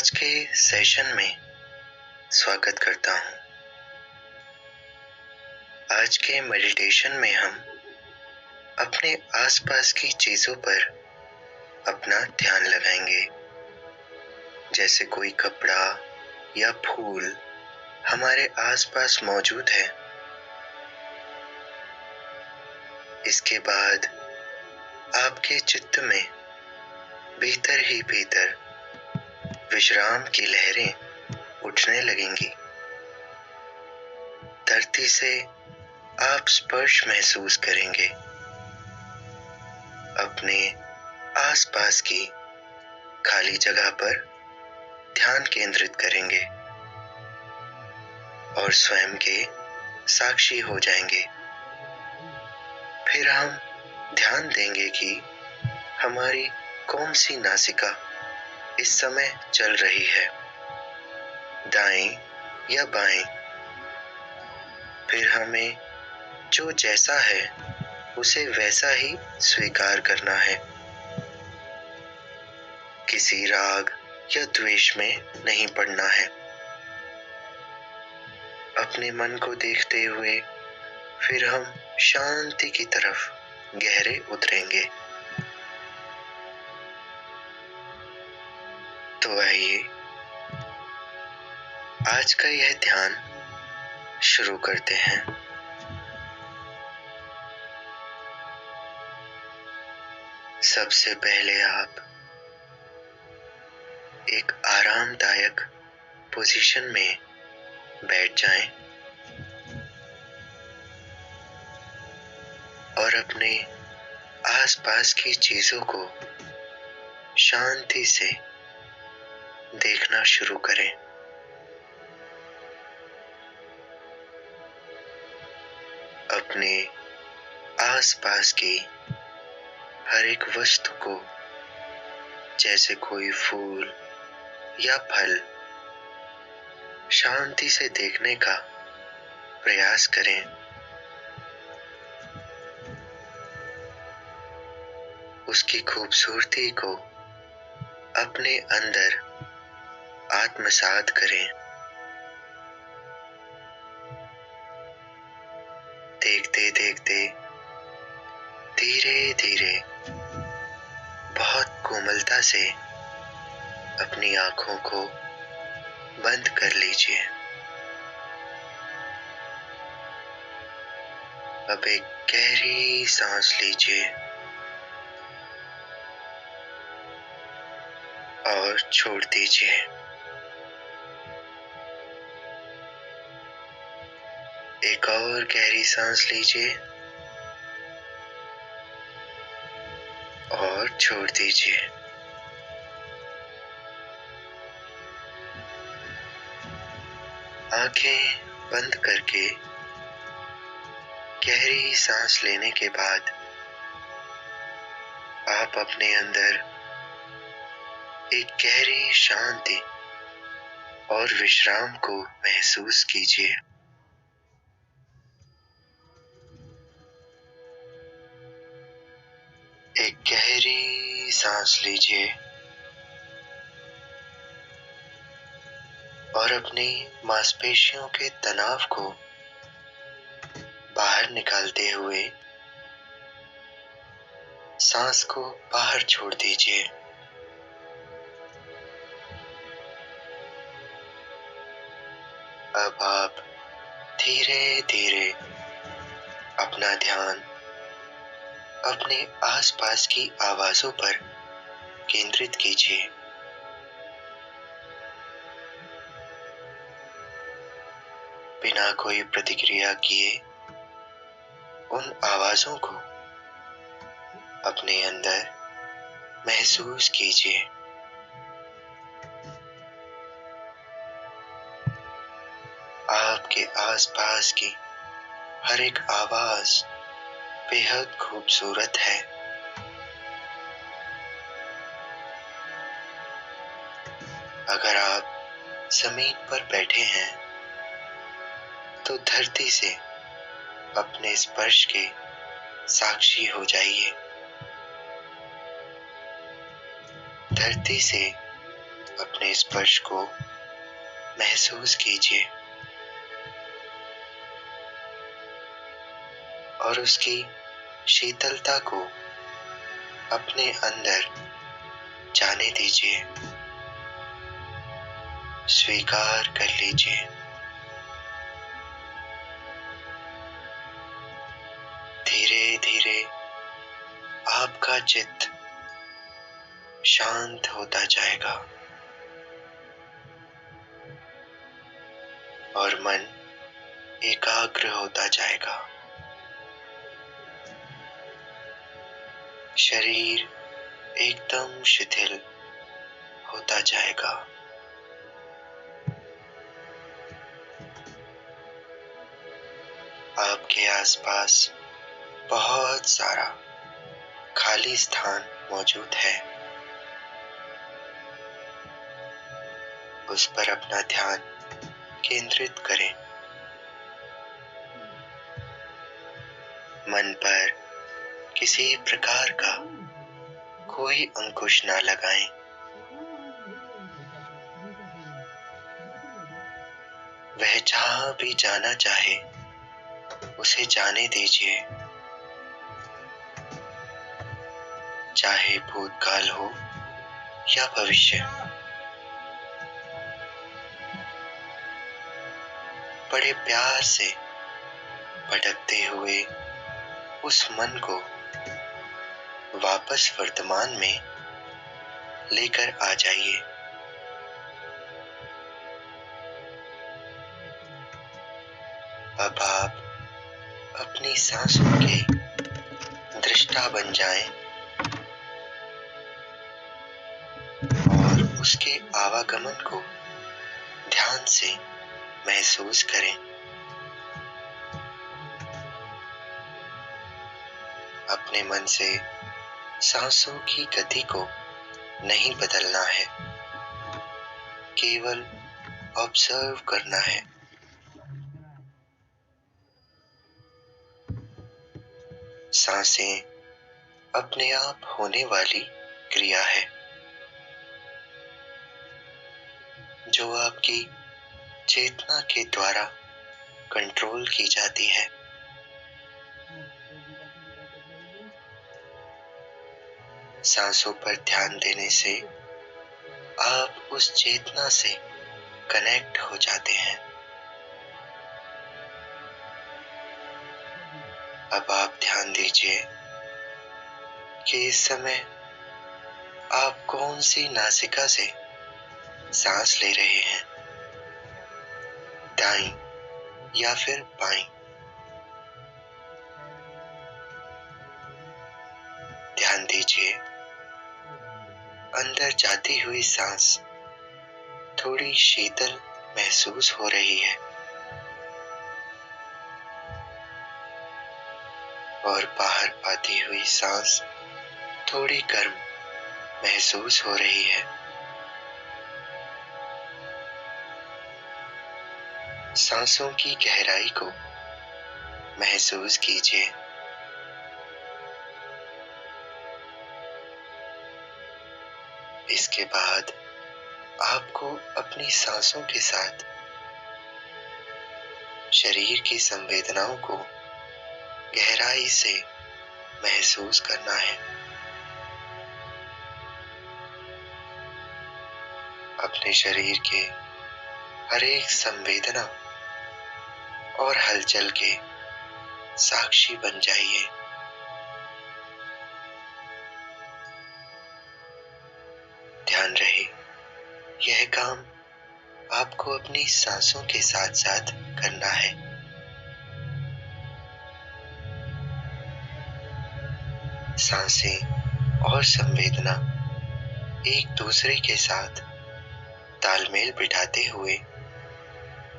आज के सेशन में स्वागत करता हूँ। आज के मेडिटेशन में हम अपने आसपास की चीजों पर अपना ध्यान लगाएंगे, जैसे कोई कपड़ा या फूल हमारे आसपास मौजूद है। इसके बाद आपके चित्त में भीतर ही भीतर विश्राम की लहरें उठने लगेंगी। धरती से आप स्पर्श महसूस करेंगे। अपने आसपास की खाली जगह पर ध्यान केंद्रित करेंगे और स्वयं के साक्षी हो जाएंगे। फिर हम ध्यान देंगे कि हमारी कौन सी नासिका इस समय चल रही है, दाएं या बाएं। फिर हमें जो जैसा है उसे वैसा ही स्वीकार करना है। किसी राग या द्वेष में नहीं पड़ना है। अपने मन को देखते हुए फिर हम शांति की तरफ गहरे उतरेंगे। तो आइए आज का यह ध्यान शुरू करते हैं। सबसे पहले आप एक आरामदायक पोजीशन में बैठ जाएं और अपने आसपास की चीजों को शांति से देखना शुरू करें। अपने आसपास की हर एक वस्तु को, जैसे कोई फूल या फल, शांति से देखने का प्रयास करें। उसकी खूबसूरती को अपने अंदर आत्मसात करें। देखते देखते धीरे धीरे बहुत कोमलता से अपनी आंखों को बंद कर लीजिए। अब एक गहरी सांस लीजिए और छोड़ दीजिए। एक और गहरी सांस लीजिए और छोड़ दीजिए। आंखें बंद करके गहरी सांस लेने के बाद आप अपने अंदर एक गहरी शांति और विश्राम को महसूस कीजिए। एक गहरी सांस लीजिए और अपनी मांसपेशियों के तनाव को बाहर निकालते हुए सांस को बाहर छोड़ दीजिए। अब आप धीरे धीरे अपना ध्यान अपने आसपास की आवाजों पर केंद्रित कीजिए। बिना कोई प्रतिक्रिया किए उन आवाजों को अपने अंदर महसूस कीजिए। आपके आसपास की हर एक आवाज बेहद खूबसूरत है। अगर आप जमीन पर बैठे हैं तो धरती से अपने स्पर्श के साक्षी हो जाइए। धरती से अपने स्पर्श को महसूस कीजिए और उसकी शीतलता को अपने अंदर जाने दीजिए। स्वीकार कर लीजिए। धीरे धीरे आपका चित्त शांत होता जाएगा और मन एकाग्र होता जाएगा। शरीर एकदम शिथिल होता जाएगा। आपके आसपास बहुत सारा खाली स्थान मौजूद है। उस पर अपना ध्यान केंद्रित करें। मन पर किसी प्रकार का कोई अंकुश ना लगाएं। वह जहां भी जाना चाहे उसे जाने दीजिए, चाहे भूतकाल हो या भविष्य। बड़े प्यार से भटकते हुए उस मन को वापस वर्तमान में लेकर आ जाइए। अब आप अपनी सांसों के दृष्टा बन जाएं और उसके आवागमन को ध्यान से महसूस करें। अपने मन से सांसों की गति को नहीं बदलना है, केवल ऑब्जर्व करना है। सांसें अपने आप होने वाली क्रिया है जो आपकी चेतना के द्वारा कंट्रोल की जाती है। सांसों पर ध्यान देने से आप उस चेतना से कनेक्ट हो जाते हैं। अब आप ध्यान दीजिए कि इस समय आप कौन सी नासिका से सांस ले रहे हैं, दाईं या फिर बाईं। ध्यान दीजिए, अंदर जाती हुई सांस थोड़ी शीतल महसूस हो रही है और बाहर आती हुई सांस थोड़ी गर्म महसूस हो रही है। सांसों की गहराई को महसूस कीजिए। इसके बाद आपको अपनी सांसों के साथ शरीर की संवेदनाओं को गहराई से महसूस करना है। अपने शरीर के हर एक संवेदना और हलचल के साक्षी बन जाइए। ध्यान रहे, यह काम आपको अपनी सांसों के साथ साथ करना है। सांसें और संवेदना एक दूसरे के साथ तालमेल बिठाते हुए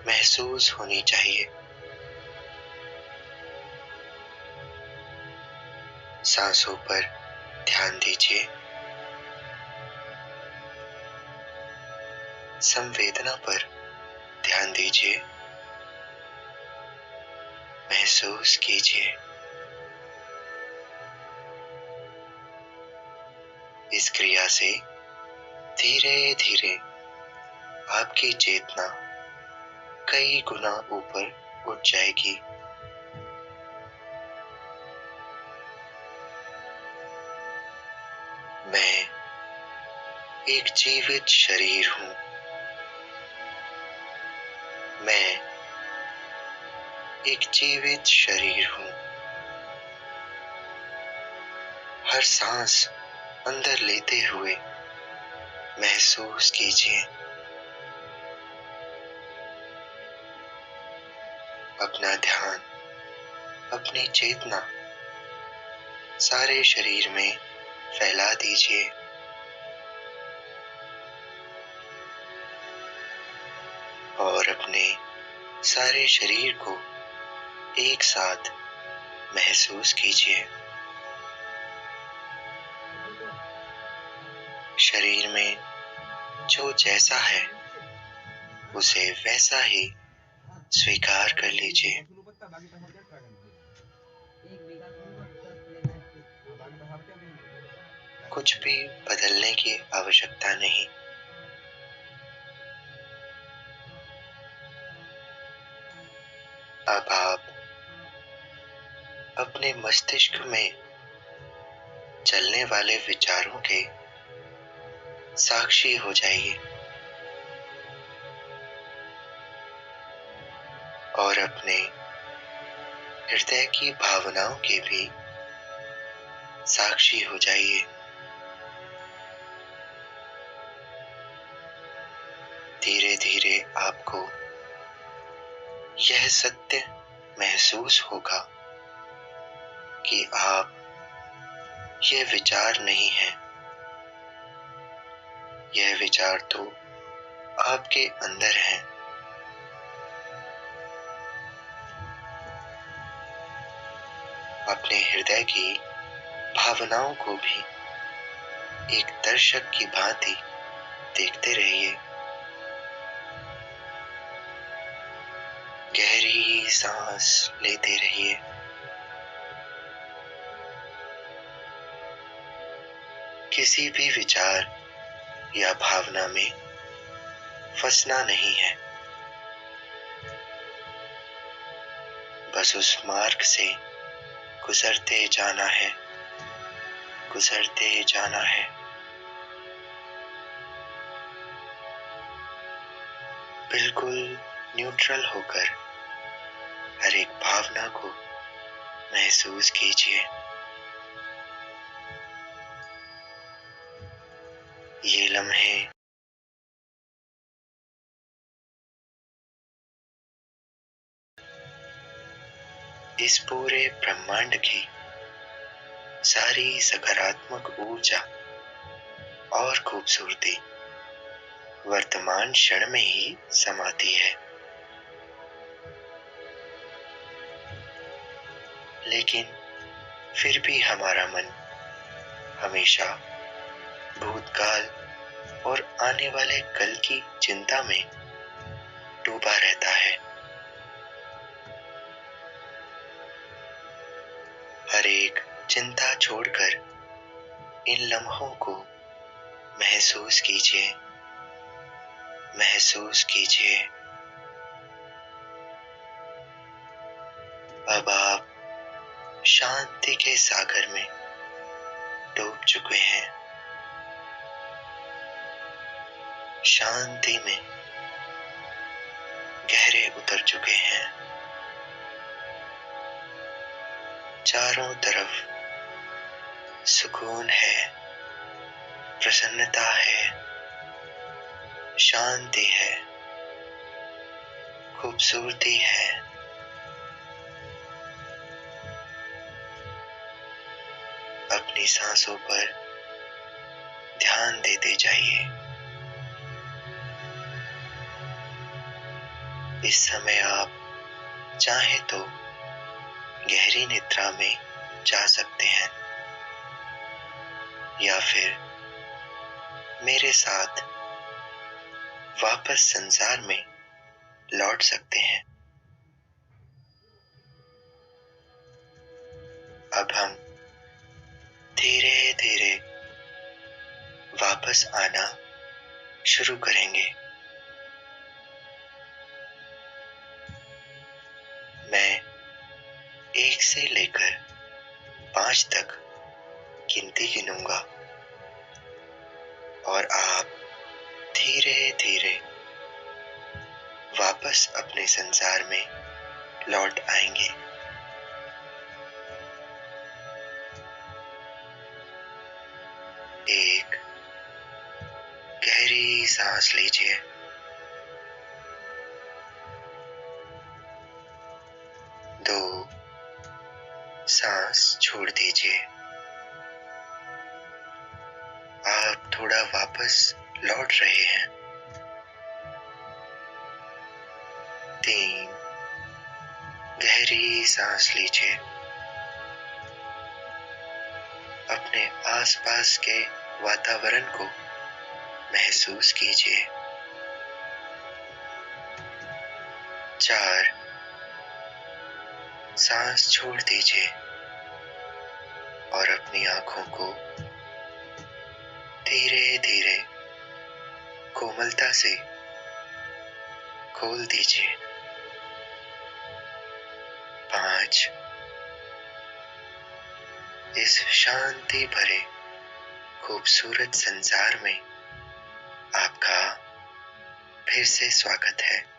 महसूस होनी चाहिए। सांसों पर ध्यान दीजिए, संवेदना पर ध्यान दीजिए, महसूस कीजिए। इस क्रिया से धीरे धीरे आपकी चेतना कई गुना ऊपर उठ जाएगी। मैं एक जीवित शरीर हूँ। मैं एक जीवित शरीर हूँ। हर सांस अंदर लेते हुए महसूस कीजिए। अपना ध्यान, अपनी चेतना सारे शरीर में फैला दीजिए। और अपने सारे शरीर को एक साथ महसूस कीजिए। शरीर में जो जैसा है उसे वैसा ही स्वीकार कर लीजिए। कुछ भी बदलने की आवश्यकता नहीं। अब आप अपने मस्तिष्क में चलने वाले विचारों के साक्षी हो जाइए और अपने हृदय की भावनाओं के भी साक्षी हो जाइए। धीरे धीरे आपको यह सत्य महसूस होगा कि आप ये विचार नहीं हैं। यह विचार तो आपके अंदर हैं। अपने हृदय की भावनाओं को भी एक दर्शक की भांति देखते रहिए। गहरी सांस लेते रहिए। किसी भी विचार या भावना में फंसना नहीं है। बस उस मार्ग से गुजरते जाना है, गुजरते जाना है। बिल्कुल न्यूट्रल होकर हर एक भावना को महसूस कीजिए। ये लम्हे इस पूरे ब्रह्मांड की सारी सकारात्मक ऊर्जा और खूबसूरती वर्तमान क्षण में ही समाती है। लेकिन फिर भी हमारा मन हमेशा भूतकाल और आने वाले कल की चिंता में डूबा रहता है। हर एक चिंता छोड़कर इन लम्हों को महसूस कीजिए, महसूस कीजिए। अब आप शांति के सागर में डूब चुके हैं। शांति में गहरे उतर चुके हैं। चारों तरफ सुकून है, प्रसन्नता है, शांति है, खूबसूरती है। अपनी सांसों पर ध्यान देते जाइए। इस समय आप चाहे तो गहरी निद्रा में जा सकते हैं या फिर मेरे साथ वापस संसार में लौट सकते हैं। अब हम धीरे धीरे वापस आना शुरू करेंगे। मैं 1 से लेकर 5 तक गिनती गिनूंगा और आप धीरे-धीरे वापस अपने संसार में लौट आएंगे। 1, गहरी सांस लीजिए। 2, सांस छोड़ दीजिए। आप थोड़ा वापस लौट रहे हैं। 3, गहरी सांस लीजिए। अपने आसपास के वातावरण को महसूस कीजिए। 4, सांस छोड़ दीजिए और अपनी आंखों को धीरे-धीरे कोमलता से खोल दीजिए। 5, इस शांति भरे खूबसूरत संसार में आपका फिर से स्वागत है।